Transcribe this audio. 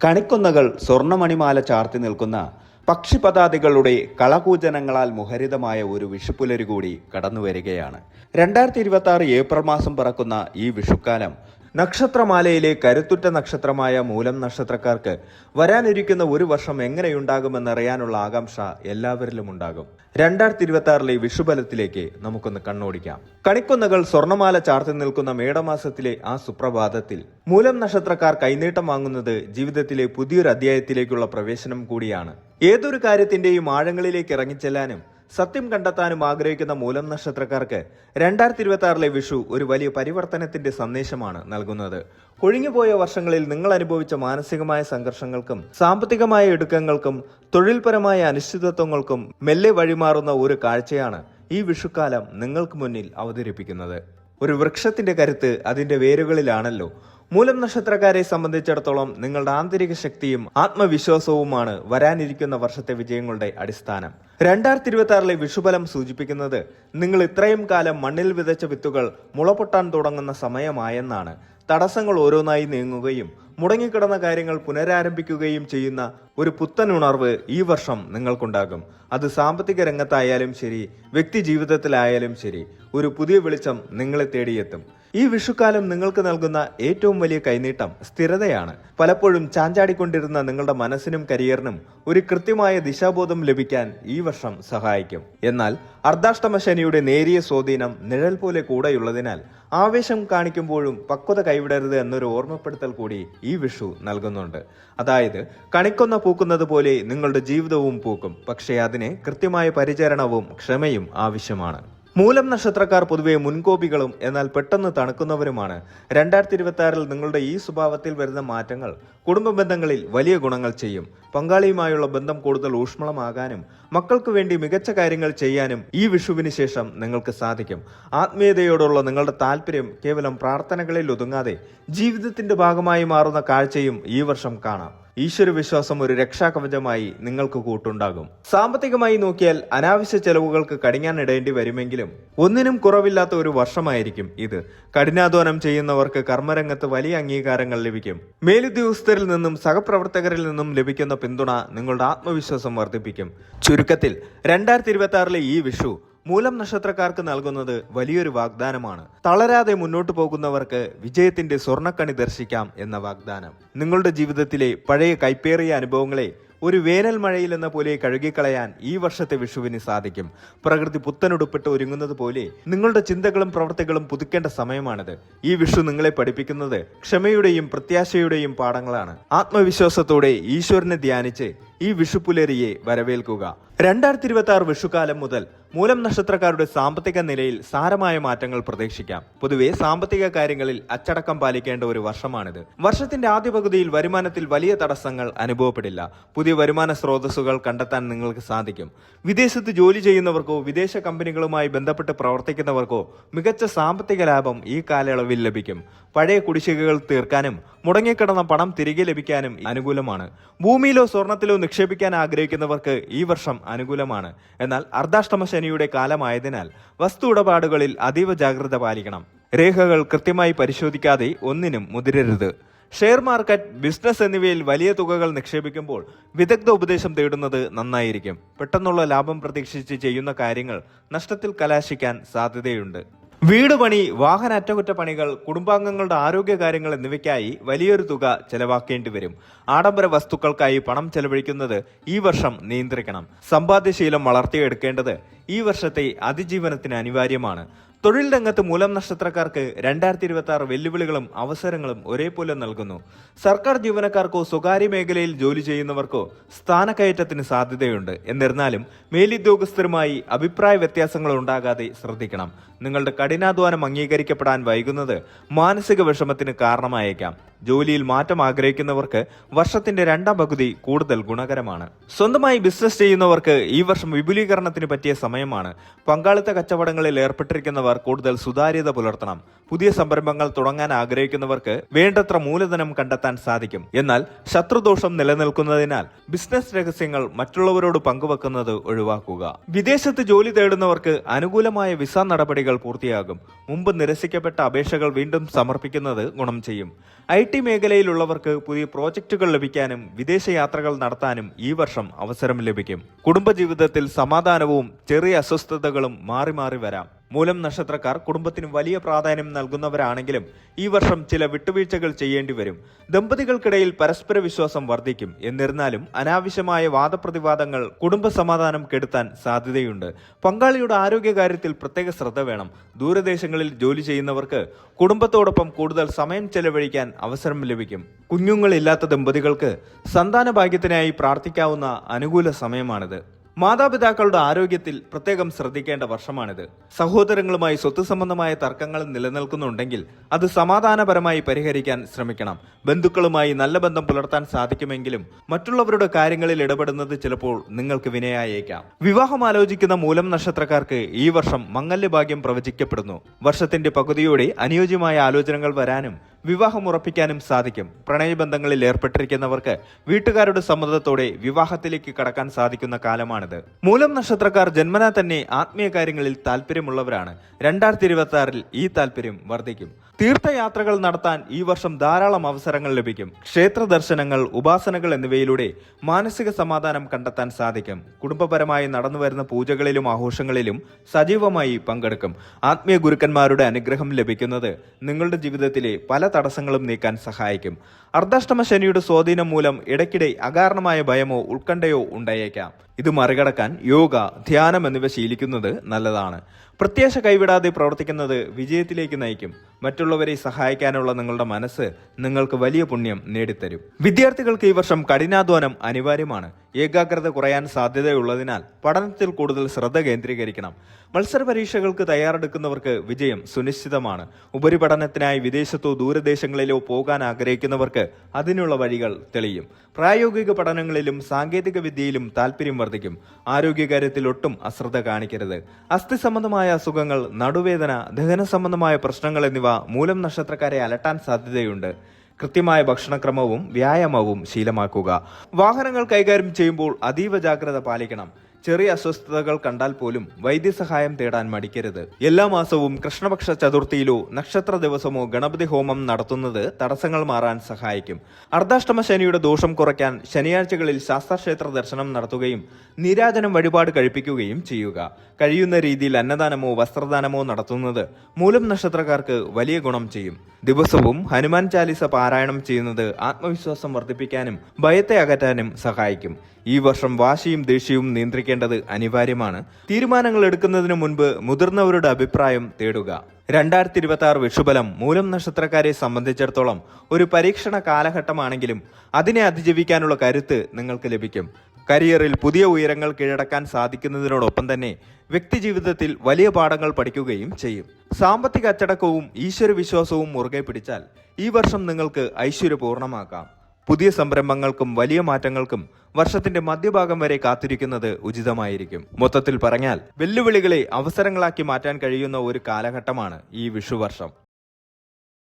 കണിക്കൊന്നകൾ സ്വർണ്ണമണിമാല ചാർത്തി നിൽക്കുന്ന പക്ഷിപതാതികളുടെ കളകൂജനങ്ങളാൽ മുഖരിതമായ ഒരു വിഷുപ്പുലരി കൂടി കടന്നുവരികയാണ്. 2026 ഏപ്രിൽ മാസം പിറക്കുന്ന ഈ വിഷുക്കാലം നക്ഷത്രമാലയിലെ കരുത്തുറ്റ നക്ഷത്രമായ മൂലം നക്ഷത്രക്കാർക്ക് വരാനിരിക്കുന്ന ഒരു വർഷം എങ്ങനെയുണ്ടാകുമെന്നറിയാനുള്ള ആകാംക്ഷ എല്ലാവരിലും ഉണ്ടാകും. 2026 വിഷുബലത്തിലേക്ക് നമുക്കൊന്ന് കണ്ണോടിക്കാം. കണിക്കൊന്നകൾ സ്വർണ്ണമാല ചാർത്തി നിൽക്കുന്ന മേടമാസത്തിലെ ആ സുപ്രഭാതത്തിൽ മൂലം നക്ഷത്രക്കാർ കൈനീട്ടം വാങ്ങുന്നത് ജീവിതത്തിലെ പുതിയൊരു അധ്യായത്തിലേക്കുള്ള പ്രവേശനം കൂടിയാണ്. ഏതൊരു കാര്യത്തിന്റെയും ആഴങ്ങളിലേക്ക് ഇറങ്ങിച്ചെല്ലാനും സത്യം കണ്ടെത്താനും ആഗ്രഹിക്കുന്ന മൂലം നക്ഷത്രക്കാർക്ക് 2026 വിഷു ഒരു വലിയ പരിവർത്തനത്തിന്റെ സന്ദേശമാണ് നൽകുന്നത്. കൊഴിഞ്ഞുപോയ വർഷങ്ങളിൽ നിങ്ങൾ അനുഭവിച്ച മാനസികമായ സംഘർഷങ്ങൾക്കും സാമ്പത്തികമായ ഇടുക്കങ്ങൾക്കും തൊഴിൽപരമായ അനിശ്ചിതത്വങ്ങൾക്കും മെല്ലെ വഴിമാറുന്ന ഒരു കാഴ്ചയാണ് ഈ വിഷുക്കാലം നിങ്ങൾക്ക് മുന്നിൽ അവതരിപ്പിക്കുന്നത്. ഒരു വൃക്ഷത്തിന്റെ കരുത്ത് അതിന്റെ വേരുകളിലാണല്ലോ. മൂലം നക്ഷത്രക്കാരെ സംബന്ധിച്ചിടത്തോളം നിങ്ങളുടെ ആന്തരിക ശക്തിയും ആത്മവിശ്വാസവുമാണ് വരാനിരിക്കുന്ന വർഷത്തെ വിജയങ്ങളുടെ അടിസ്ഥാനം. 2026 വിഷുബലം സൂചിപ്പിക്കുന്നത് നിങ്ങൾ ഇത്രയും കാലം മണ്ണിൽ വിതച്ച വിത്തുകൾ മുളപൊട്ടാൻ തുടങ്ങുന്ന സമയമായെന്നാണ്. തടസ്സങ്ങൾ ഓരോന്നായി നീങ്ങുകയും മുടങ്ങിക്കിടന്ന കാര്യങ്ങൾ പുനരാരംഭിക്കുകയും ചെയ്യുന്ന ഒരു പുത്തൻ ഉണർവ് ഈ വർഷം നിങ്ങൾക്കുണ്ടാകും. അത് സാമ്പത്തിക രംഗത്തായാലും ശരി, വ്യക്തി ജീവിതത്തിലായാലും ശരി, ഒരു പുതിയ വെളിച്ചം നിങ്ങളെ തേടിയെത്തും. ഈ വിഷുക്കാലം നിങ്ങൾക്ക് നൽകുന്ന ഏറ്റവും വലിയ കൈനീട്ടം സ്ഥിരതയാണ്. പലപ്പോഴും ചാഞ്ചാടിക്കൊണ്ടിരുന്ന നിങ്ങളുടെ മനസ്സിനും കരിയറിനും ഒരു കൃത്യമായ ദിശാബോധം ലഭിക്കാൻ ഈ വർഷം സഹായിക്കും. എന്നാൽ അർദ്ധാഷ്ടമ ശനിയുടെ നേരിയ സ്വാധീനം നിഴൽ പോലെ കൂടെയുള്ളതിനാൽ ആവേശം കാണിക്കുമ്പോഴും പക്വത കൈവിടരുത് എന്നൊരു ഓർമ്മപ്പെടുത്തൽ കൂടി ഈ വിഷു നൽകുന്നുണ്ട്. അതായത് കണിക്കൊന്ന പൂക്കുന്നത് പോലെ നിങ്ങളുടെ ജീവിതവും പൂക്കും. പക്ഷേ അതിന് കൃത്യമായ പരിചരണവും ക്ഷമയും ആവശ്യമാണ്. മൂലം നക്ഷത്രക്കാർ പൊതുവെ മുൻകോപികളും എന്നാൽ പെട്ടെന്ന് തണുക്കുന്നവരുമാണ്. 2026 നിങ്ങളുടെ ഈ സ്വഭാവത്തിൽ വരുന്ന മാറ്റങ്ങൾ കുടുംബ ബന്ധങ്ങളിൽ വലിയ ഗുണങ്ങൾ ചെയ്യും. പങ്കാളിയുമായുള്ള ബന്ധം കൂടുതൽ ഊഷ്മളമാകാനും മക്കൾക്ക് വേണ്ടി മികച്ച കാര്യങ്ങൾ ചെയ്യാനും ഈ വിഷുവിന് ശേഷം നിങ്ങൾക്ക് സാധിക്കും. ആത്മീയതയോടുള്ള നിങ്ങളുടെ താല്പര്യം കേവലം പ്രാർത്ഥനകളിൽ ഒതുങ്ങാതെ ജീവിതത്തിന്റെ ഭാഗമായി മാറുന്ന കാഴ്ചയും ഈ വർഷം കാണാം. ഈശ്വര വിശ്വാസം ഒരു രക്ഷാകവചമായി നിങ്ങൾക്ക് കൂട്ടുണ്ടാകും. സാമ്പത്തികമായി നോക്കിയാൽ അനാവശ്യ ചെലവുകൾക്ക് കടിഞ്ഞാണിടേണ്ടി വരുമെങ്കിലും ഒന്നിനും കുറവില്ലാത്ത ഒരു വർഷമായിരിക്കും ഇത്. കഠിനാധ്വാനം ചെയ്യുന്നവർക്ക് കർമ്മരംഗത്ത് വലിയ അംഗീകാരങ്ങൾ ലഭിക്കും. മേലുദ്യോഗസ്ഥരിൽ നിന്നും സഹപ്രവർത്തകരിൽ നിന്നും ലഭിക്കുന്ന പിന്തുണ നിങ്ങളുടെ ആത്മവിശ്വാസം വർദ്ധിപ്പിക്കും. ചുരുക്കത്തിൽ 2026 ഈ വിഷു മൂലം നക്ഷത്രക്കാർക്ക് നൽകുന്നത് വലിയൊരു വാഗ്ദാനമാണ്. തളരാതെ മുന്നോട്ടു പോകുന്നവർക്ക് വിജയത്തിന്റെ സ്വർണ്ണക്കണി ദർശിക്കാം എന്ന വാഗ്ദാനം. നിങ്ങളുടെ ജീവിതത്തിലെ പഴയ കൈപ്പേറിയ അനുഭവങ്ങളെ ഒരു വേനൽ മഴയിൽ എന്ന പോലെ കഴുകിക്കളയാൻ ഈ വർഷത്തെ വിഷുവിന് സാധിക്കും. പ്രകൃതി പുത്തനുടുപ്പിട്ട് ഒരുങ്ങുന്നത് പോലെ നിങ്ങളുടെ ചിന്തകളും പ്രവൃത്തികളും പുതുക്കേണ്ട സമയമാണിത്. ഈ വിഷു നിങ്ങളെ പഠിപ്പിക്കുന്നത് ക്ഷമയുടെയും പ്രത്യാശയുടെയും പാഠങ്ങളാണ്. ആത്മവിശ്വാസത്തോടെ ഈശ്വരനെ ധ്യാനിച്ച് ഈ വിഷുപ്പുലരിയെ വരവേൽക്കുക. 2026 വിഷുക്കാലം മുതൽ മൂലം നക്ഷത്രക്കാരുടെ സാമ്പത്തിക നിലയിൽ സാരമായ മാറ്റങ്ങൾ പ്രതീക്ഷിക്കാം. പൊതുവെ സാമ്പത്തിക കാര്യങ്ങളിൽ അച്ചടക്കം പാലിക്കേണ്ട ഒരു വർഷമാണിത്. വർഷത്തിന്റെ ആദ്യ പകുതിയിൽ വരുമാനത്തിൽ വലിയ തടസ്സങ്ങൾ അനുഭവപ്പെടില്ല. പുതിയ വരുമാന സ്രോതസ്സുകൾ കണ്ടെത്താൻ നിങ്ങൾക്ക് സാധിക്കും. വിദേശത്ത് ജോലി ചെയ്യുന്നവർക്കോ വിദേശ കമ്പനികളുമായി ബന്ധപ്പെട്ട് പ്രവർത്തിക്കുന്നവർക്കോ മികച്ച സാമ്പത്തിക ലാഭം ഈ കാലയളവിൽ ലഭിക്കും. പഴയ കുടിശ്ശികകൾ തീർക്കാനും മുടങ്ങിക്കിടന്ന പണം തിരികെ ലഭിക്കാനും അനുകൂലമാണ്. ഭൂമിയിലോ സ്വർണത്തിലോ നിക്ഷേപിക്കാൻ ആഗ്രഹിക്കുന്നവർക്ക് ഈ വർഷം അനുകൂലമാണ്. എന്നാൽ അർദ്ധാഷ്ടമ ശനിയുടെ കാലമായതിനാൽ വസ്തു ഇടപാടുകളിൽ അതീവ ജാഗ്രത പാലിക്കണം. രേഖകൾ കൃത്യമായി പരിശോധിക്കാതെ ഒന്നിനും മുതിരരുത്. ഷെയർ മാർക്കറ്റ്, ബിസിനസ് എന്നിവയിൽ വലിയ തുകകൾ നിക്ഷേപിക്കുമ്പോൾ വിദഗ്ധ ഉപദേശം തേടുന്നത് നന്നായിരിക്കും. പെട്ടെന്നുള്ള ലാഭം പ്രതീക്ഷിച്ച് ചെയ്യുന്ന കാര്യങ്ങൾ നഷ്ടത്തിൽ കലാശിക്കാൻ സാധ്യതയുണ്ട്. വീട് പണി, വാഹന അറ്റകുറ്റപ്പണികൾ, കുടുംബാംഗങ്ങളുടെ ആരോഗ്യകാര്യങ്ങൾ എന്നിവയ്ക്കായി വലിയൊരു തുക ചെലവാക്കേണ്ടി വരും. ആഡംബര വസ്തുക്കൾക്കായി പണം ചെലവഴിക്കുന്നത് ഈ വർഷം നിയന്ത്രിക്കണം. സമ്പാദ്യശീലം വളർത്തിയെടുക്കേണ്ടത് ഈ വർഷത്തെ അതിജീവനത്തിന് അനിവാര്യമാണ്. തൊഴിൽ രംഗത്ത് മൂലം നക്ഷത്രക്കാർക്ക് 2026 വെല്ലുവിളികളും അവസരങ്ങളും ഒരേപോലെ നൽകുന്നു. സർക്കാർ ജീവനക്കാർക്കോ സ്വകാര്യ മേഖലയിൽ ജോലി ചെയ്യുന്നവർക്കോ സ്ഥാനക്കയറ്റത്തിന് സാധ്യതയുണ്ട്. എന്നിരുന്നാലും മേലുദ്യോഗസ്ഥരുമായി അഭിപ്രായ വ്യത്യാസങ്ങൾ ഉണ്ടാകാതെ ശ്രദ്ധിക്കണം. നിങ്ങളുടെ കഠിനാധ്വാനം അംഗീകരിക്കപ്പെടാൻ വൈകുന്നത് മാനസിക വിഷമത്തിന് കാരണമായേക്കാം. ജോലിയിൽ മാറ്റം ആഗ്രഹിക്കുന്നവർക്ക് വർഷത്തിന്റെ രണ്ടാം പകുതി കൂടുതൽ ഗുണകരമാണ്. സ്വന്തമായി ബിസിനസ് ചെയ്യുന്നവർക്ക് ഈ വർഷം വിപുലീകരണത്തിന് പറ്റിയ സമയമാണ്. പങ്കാളിത്ത കച്ചവടങ്ങളിൽ ഏർപ്പെട്ടിരിക്കുന്നവർ കൂടുതൽ സുതാര്യത പുലർത്തണം. പുതിയ സംരംഭങ്ങൾ തുടങ്ങാൻ ആഗ്രഹിക്കുന്നവർക്ക് വേണ്ടത്ര മൂലധനം കണ്ടെത്താൻ സാധിക്കും. എന്നാൽ ശത്രുദോഷം നിലനിൽക്കുന്നതിനാൽ ബിസിനസ് രഹസ്യങ്ങൾ മറ്റുള്ളവരോട് പങ്കുവെക്കുന്നത് ഒഴിവാക്കുക. വിദേശത്ത് ജോലി തേടുന്നവർക്ക് അനുകൂലമായ വിസ നടപടികൾ പൂർത്തിയാകും. മുമ്പ് നിരസിക്കപ്പെട്ട അപേക്ഷകൾ വീണ്ടും സമർപ്പിക്കുന്നത് ഗുണം ചെയ്യും. IT മേഖലയിലുള്ളവർക്ക് പുതിയ പ്രോജക്റ്റുകൾ ലഭിക്കാനും വിദേശ യാത്രകൾ നടത്താനും ഈ വർഷം അവസരം ലഭിക്കും. കുടുംബജീവിതത്തിൽ സമാധാനവും ചെറിയ അസ്വസ്ഥതകളും മാറി മാറി വരാം. മൂലം നക്ഷത്രക്കാർ കുടുംബത്തിന് വലിയ പ്രാധാന്യം നൽകുന്നവരാണെങ്കിലും ഈ വർഷം ചില വിട്ടുവീഴ്ചകൾ ചെയ്യേണ്ടി വരും. ദമ്പതികൾക്കിടയിൽ പരസ്പര വിശ്വാസം വർദ്ധിക്കും. എന്നിരുന്നാലും അനാവശ്യമായ വാദപ്രതിവാദങ്ങൾ കുടുംബ സമാധാനം കെടുത്താൻ സാധ്യതയുണ്ട്. പങ്കാളിയുടെ ആരോഗ്യകാര്യത്തിൽ പ്രത്യേക ശ്രദ്ധ വേണം. ദൂരദേശങ്ങളിൽ ജോലി ചെയ്യുന്നവർക്ക് കുടുംബത്തോടൊപ്പം കൂടുതൽ സമയം ചെലവഴിക്കാൻ അവസരം ലഭിക്കും. കുഞ്ഞുങ്ങളില്ലാത്ത ദമ്പതികൾക്ക് സന്താന ഭാഗ്യത്തിനായി പ്രാർത്ഥിക്കാവുന്ന അനുകൂല സമയമാണിത്. മാതാപിതാക്കളുടെ ആരോഗ്യത്തിൽ പ്രത്യേകം ശ്രദ്ധിക്കേണ്ട വർഷമാണിത്. സഹോദരങ്ങളുമായി സ്വത്ത് സംബന്ധമായ തർക്കങ്ങൾ നിലനിൽക്കുന്നുണ്ടെങ്കിൽ അത് സമാധാനപരമായി പരിഹരിക്കാൻ ശ്രമിക്കണം. ബന്ധുക്കളുമായി നല്ല ബന്ധം പുലർത്താൻ സാധിക്കുമെങ്കിലും മറ്റുള്ളവരുടെ കാര്യങ്ങളിൽ ഇടപെടുന്നത് ചിലപ്പോൾ നിങ്ങൾക്ക് വിനയായേക്കാം. വിവാഹം ആലോചിക്കുന്ന മൂലം നക്ഷത്രക്കാർക്ക് ഈ വർഷം മംഗല്യഭാഗ്യം പ്രവചിക്കപ്പെടുന്നു. വർഷത്തിന്റെ പകുതിയോടെ അനുയോജ്യമായ ആലോചനകൾ വരാനും വിവാഹം ഉറപ്പിക്കാനും സാധിക്കും. പ്രണയബന്ധങ്ങളിൽ ഏർപ്പെട്ടിരിക്കുന്നവർക്ക് വീട്ടുകാരുടെ സമ്മതത്തോടെ വിവാഹത്തിലേക്ക് കടക്കാൻ സാധിക്കുന്ന കാലമാണിത്. മൂലം നക്ഷത്രക്കാർ ജന്മനാ തന്നെ ആത്മീയ കാര്യങ്ങളിൽ താല്പര്യമുള്ളവരാണ്. 2026 ഈ താല്പര്യം വർദ്ധിക്കും. തീർത്ഥയാത്രകൾ നടത്താൻ ഈ വർഷം ധാരാളം അവസരങ്ങൾ ലഭിക്കും. ക്ഷേത്ര ദർശനങ്ങൾ, ഉപാസനകൾ എന്നിവയിലൂടെ മാനസിക സമാധാനം കണ്ടെത്താൻ സാധിക്കും. കുടുംബപരമായി നടന്നുവരുന്ന പൂജകളിലും ആഘോഷങ്ങളിലും സജീവമായി പങ്കെടുക്കും. ആത്മീയ ഗുരുക്കന്മാരുടെ അനുഗ്രഹം ലഭിക്കുന്നത് നിങ്ങളുടെ ജീവിതത്തിലെ പല തടസ്സങ്ങളും നീക്കാൻ സഹായിക്കും. അർദ്ധാഷ്ടമ ശനിയുടെ സ്വാധീനം മൂലം ഇടയ്ക്കിടെ അകാരണമായ ഭയമോ ഉത്കണ്ഠയോ ഉണ്ടായേക്കാം. ഇത് മറികടക്കാൻ യോഗ, ധ്യാനം എന്നിവ ശീലിക്കുന്നത് നല്ലതാണ്. പ്രത്യാശ കൈവിടാതെ പ്രവർത്തിക്കുന്നത് വിജയത്തിലേക്ക് നയിക്കും. മറ്റുള്ളവരെ സഹായിക്കാനുള്ള നിങ്ങളുടെ മനസ്സ് നിങ്ങൾക്ക് വലിയ പുണ്യം നേടിത്തരും. വിദ്യാർത്ഥികൾക്ക് ഈ വർഷം കഠിനാധ്വാനം അനിവാര്യമാണ്. ഏകാഗ്രത കുറയാൻ സാധ്യതയുള്ളതിനാൽ പഠനത്തിൽ കൂടുതൽ ശ്രദ്ധ കേന്ദ്രീകരിക്കണം. മത്സര പരീക്ഷകൾക്ക് തയ്യാറെടുക്കുന്നവർക്ക് വിജയം സുനിശ്ചിതമാണ്. ഉപരിപഠനത്തിനായി വിദേശത്തോ ദൂരദേശങ്ങളിലോ പോകാൻ ആഗ്രഹിക്കുന്നവർക്ക് അതിനുള്ള വഴികൾ തെളിയും. പ്രായോഗിക പഠനങ്ങളിലും സാങ്കേതിക വിദ്യയിലും താല്പര്യം വർദ്ധിക്കും. ആരോഗ്യകാര്യത്തിൽ ഒട്ടും അശ്രദ്ധ കാണിക്കരുത്. അസ്ഥി സംബന്ധമായ അസുഖങ്ങൾ, നടുവേദന, ദഹന സംബന്ധമായ പ്രശ്നങ്ങൾ എന്നിവ മൂലം നക്ഷത്രക്കാരെ അലട്ടാൻ സാധ്യതയുണ്ട്. കൃത്യമായ ഭക്ഷണക്രമവും വ്യായാമവും ശീലമാക്കുക. വാഹനങ്ങൾ കൈകാര്യം ചെയ്യുമ്പോൾ അതീവ ജാഗ്രത പാലിക്കണം. ചെറിയ അസ്വസ്ഥതകൾ കണ്ടാൽ പോലും വൈദ്യസഹായം തേടാൻ മടിക്കരുത്. എല്ലാ മാസവും കൃഷ്ണപക്ഷ ചതുർത്ഥിയിലോ നക്ഷത്ര ദിവസമോ ഗണപതി ഹോമം നടത്തുന്നത് തടസ്സങ്ങൾ മാറാൻ സഹായിക്കും. അർദ്ധാഷ്ടമ ശനിയുടെ ദോഷം കുറയ്ക്കാൻ ശനിയാഴ്ചകളിൽ ശാസ്താക്ഷേത്ര ദർശനം നടത്തുകയും നീരാജനം വഴിപാട് കഴിപ്പിക്കുകയും ചെയ്യുക. കഴിയുന്ന രീതിയിൽ അന്നദാനമോ വസ്ത്രദാനമോ നടത്തുന്നത് മൂലം നക്ഷത്രക്കാർക്ക് വലിയ ഗുണം ചെയ്യും. ദിവസവും ഹനുമാൻ ചാലിസ പാരായണം ചെയ്യുന്നത് ആത്മവിശ്വാസം വർദ്ധിപ്പിക്കാനും ഭയത്തെ അകറ്റാനും സഹായിക്കും. ഈ വർഷം വാശിയും ദേഷ്യവും നിയന്ത്രിക്കേണ്ടത് അനിവാര്യമാണ്. തീരുമാനങ്ങൾ എടുക്കുന്നതിന് മുൻപ് മുതിർന്നവരുടെ അഭിപ്രായം തേടുക. 2026 വിഷുബലം മൂലം നക്ഷത്രക്കാരെ സംബന്ധിച്ചിടത്തോളം ഒരു പരീക്ഷണ കാലഘട്ടമാണെങ്കിലും അതിനെ അതിജീവിക്കാനുള്ള കരുത്ത് നിങ്ങൾക്ക് ലഭിക്കും. കരിയറിൽ പുതിയ ഉയരങ്ങൾ കീഴടക്കാൻ സാധിക്കുന്നതിനോടൊപ്പം തന്നെ വ്യക്തിജീവിതത്തിൽ വലിയ പാഠങ്ങൾ പഠിക്കുകയും ചെയ്യും. സാമ്പത്തിക അച്ചടക്കവും ഈശ്വരവിശ്വാസവും മുറുകെ പിടിച്ചാൽ ഈ വർഷം നിങ്ങൾക്ക് ഐശ്വര്യപൂർണ്ണമാക്കാം. പുതിയ സംരംഭങ്ങൾക്കും വലിയ മാറ്റങ്ങൾക്കും വർഷത്തിന്റെ മധ്യഭാഗം വരെ കാത്തിരിക്കുന്നത് ഉചിതമായിരിക്കും. മൊത്തത്തിൽ പറഞ്ഞാൽ വെല്ലുവിളികളെ അവസരങ്ങളാക്കി മാറ്റാൻ കഴിയുന്ന ഒരു കാലഘട്ടമാണ് ഈ വിഷുവർഷം.